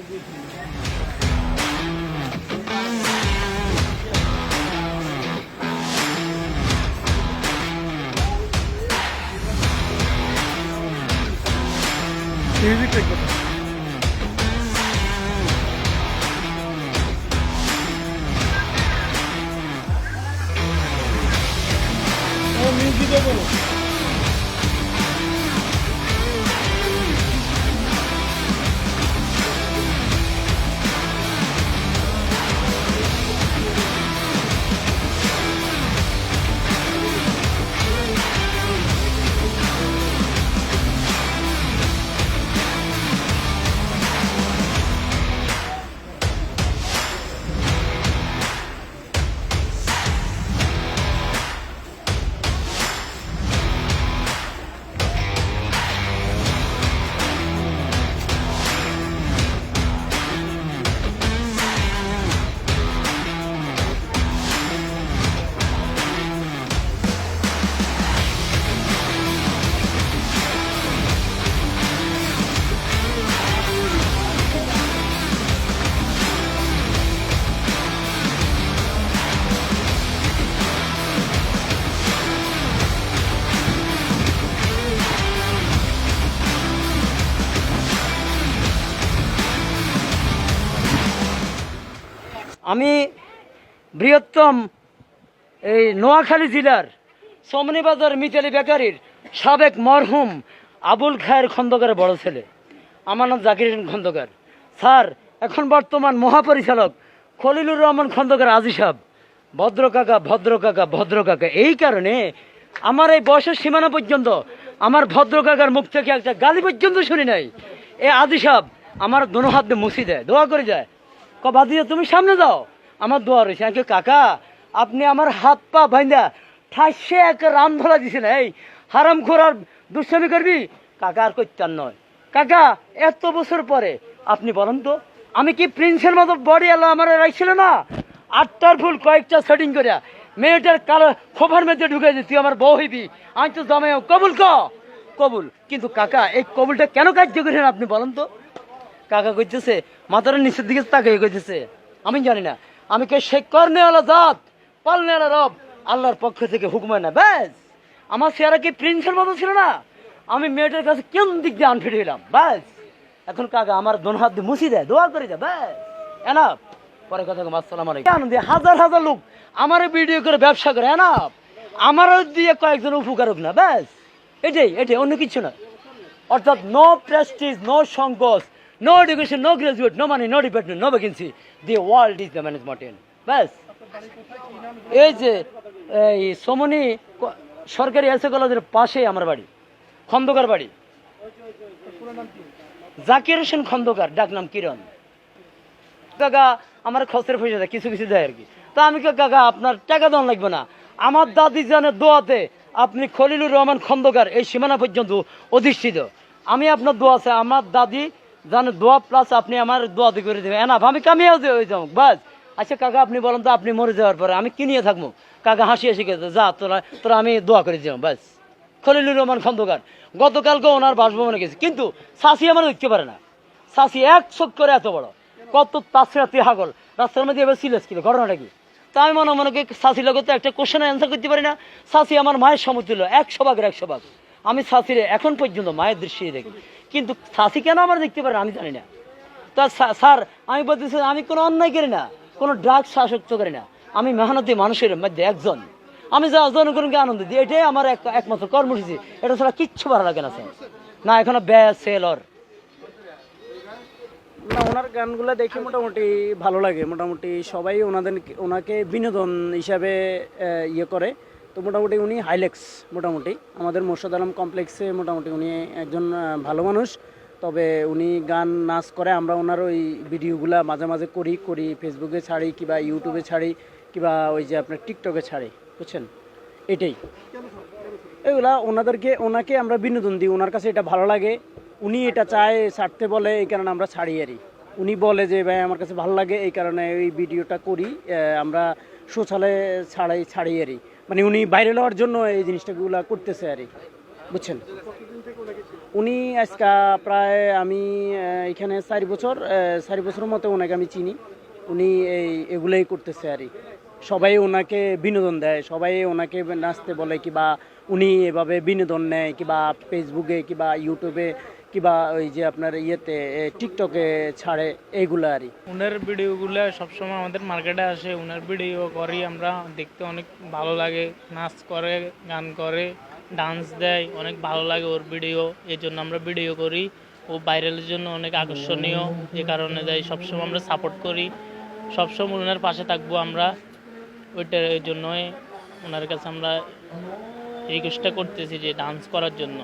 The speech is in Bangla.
মিউজিক দেখবো মিউজিক দেবো আমি বৃহত্তম এই নোয়াখালী জেলার সমনিবাজার মিতালি বেকারির সাবেক মরহুম আবুল খায়ের খন্দকারের বড় ছেলে। আমার নাম জাকির হোসেন খন্দকার। স্যার এখন বর্তমান মহাপরিচালক খলিলুর রহমান খন্দকার আজি সাহেব ভদ্র কাকা ভদ্র কাকা ভদ্র কাকা। এই কারণে আমার এই বয়সের সীমানা পর্যন্ত আমার ভদ্র কাকার মুখ থেকে একটা গালি পর্যন্ত শুনি নাই। এ আজি সাহেব আমার দোনো হাত দিয়ে মুছি দেয়, দোয়া করে যায়, বাদিয়া তুমি সামনে যাও, আমার দোয়া রয়েছে। আমি কাকা আপনি আমার হাত পা ভাইন্দা ঠাসে এক রাম ধরা দিছেন, এই হারাম খোরার দুষ্টামি করবি কাকা আর করতেন নয়। কাকা এত বছর পরে আপনি বলেন তো আমি কি প্রিন্সের মতো বডি এলো আমার রাখছিল না? আটটার ফুল কয়েকটা সেটিং করিয়া মেয়েটার কালো খোফার মধ্যে ঢুকে যে তুই আমার বউ হইবি, আমি তো জমে কবুল কবুল। কিন্তু কাকা এই কবুলটা কেন কার্য করেন আপনি বলেন তো? কাকা কইতেছে মাথার নিচের দিকে তাকাই কইতেছে আমি জানি না, আমি কে সে কর্নেওয়ালা জাত পালনেওয়ালা রব আল্লাহর পক্ষ থেকে হুকুম হয় না। ব্যাস আমার চেহারা কি প্রিন্সের মতো ছিল না? আমি মেয়েটার কাছে কেমন দিক দিয়ে আনফিট হইলাম। ব্যাস এখন কাকা আমার দোনো হাত দিয়ে মুছি দেয়, দোয়া করে দেয়, ব্যাস এনাফ। পরে কথা আসসালামু আলাইকুম। আনন্দ হাজার হাজার লোক আমার ভিডিও করে ব্যবসা করে, এনাফ। আমারও দিয়ে কয়েকজন উপকার হোক না, ব্যাস এটাই অন্য কিছু না। অর্থাৎ নো প্রেস্টিজ, নো সংকোচ, no education, no graduate, no money, no department, no vacancy. The world is the management. ব্যাস এই যে এই সমনি সরকারি এসএ কলেজের পাশে আমার বাড়ি, খন্দকার বাড়ি। জাকির হোসেন খন্দকার, ডাক নাম কিরণ। কাকা আমার খরচের পয়সা দেয়, কিছু কিছু দেয় আর কি। তা আমি কাকা আপনার টাকা দেওয়া লাগবে না, আমার দাদি জানের দোয়াতে আপনি খলিলুর রহমান খন্দকার এই সীমানা পর্যন্ত অধিষ্ঠিত। আমি আপনার দোয়া আছে, আমার দাদি জানে দোয়া প্লাস আপনি আমার দোয়া দিয়ে করে দেবেন, এনাফ। আমি কামিয়েও হয়ে যাবো, বাস। আচ্ছা কাকা আপনি বলেন তো আপনি মরে যাওয়ার পরে আমি কি নিয়ে থাকবো? কাকা হাসি হাসি গেছে, যা তোরা আমি দোয়া করে দিলাম, বাস। খলিলুর রহমান খন্দকার গতকালকে ওনার বাসভবনে গেছে, কিন্তু শাসি আমার দেখতে পারে না। শাসি এক চোখ করে এত বড়, কত তাছাড়া হাগল রাস্তার মধ্যে এবার সিলেস কিলো, ঘটনাটা কি? তা আমি মনে শাসির লোক তো একটা কোশ্চেনের অ্যান্সার করতে পারি না। শাসি আমার মায়ের সমতুল্য, 100 ভাগ। আমি শাসিরে এখন পর্যন্ত মায়ের দৃষ্টি দেখি, কিন্তু শাসি কেন আমার দেখতে পারে আমি জানি না। তা স্যার আমি বলতেছি আমি কোনো অন্যায় করি না, কোনো ড্রাগস আসক্ত করি না, আমি মেহনতি মানুষের মধ্যে একজন। আমি যা জনগণকে আনন্দ দিই, এটাই আমার একমাত্র কর্মসূচি। এটা ছাড়া কিচ্ছু ভালো লাগে না স্যার, না এখনো ব্যাস সেলর না। ওনার গানগুলো দেখে মোটামুটি ভালো লাগে, মোটামুটি সবাই ওনাকে বিনোদন হিসাবে ইয়ে করে। তো মোটামুটি উনি হাইলেক্স, মোটামুটি আমাদের মোর্শেদ আলম কমপ্লেক্সে মোটামুটি উনি একজন ভালো মানুষ। তবে উনি গান নাচ করে, আমরা ওনার ওই ভিডিওগুলা মাঝে মাঝে করি ফেসবুকে ছাড়ি, কিংবা ইউটিউবে ছাড়ি, কিংবা ওই যে আপনার টিকটকে ছাড়ি, বুঝছেন? এটাই এগুলা ওনাকে আমরা বিনোদন দিই, ওনার কাছে এটা ভালো লাগে, উনি এটা চায় ছাড়তে বলে, এই কারণে আমরা ছাড়ি আরই। উনি বলে যে ভাই আমার কাছে ভালো লাগে, এই কারণে এই ভিডিওটা করি, আমরা সোশ্যালে ছাড়ি আরই। মানে উনি ভাইরাল হওয়ার জন্য এই জিনিসটাগুলো করতেছে আরই, বুঝছেন? উনি আজকে প্রায় আমি এখানে 4 বছরের মতো ওনাকে আমি চিনি। উনি এগুলোই করতেছে আর কি। সবাই ওনাকে বিনোদন দেয়, সবাই ওনাকে নাচতে বলে, কিবা উনি এভাবে বিনোদন নেয়, কিবা ফেসবুকে কিবা ইউটিউবে কিবা ওই যে আপনার ইয়েতে টিকটকে ছাড়ে এইগুলো আর কি। ওনার ভিডিওগুলো সবসময় আমাদের মার্কেটে আসে, ওনার ভিডিও করি আমরা, দেখতে অনেক ভালো লাগে। নাচ করে, গান করে, ডান্স দেয়, অনেক ভালো লাগে ওর ভিডিও। এই জন্য আমরা ভিডিও করি। ও ভাইরালের জন্য অনেক আকর্ষণীয়, যে কারণে দেয় সবসময় আমরা সাপোর্ট করি। সবসময় ওনার পাশে থাকবো আমরা। ওইটার জন্যই ওনার কাছে আমরা রিকোয়েস্টটা করতেছি যে ডান্স করার জন্য।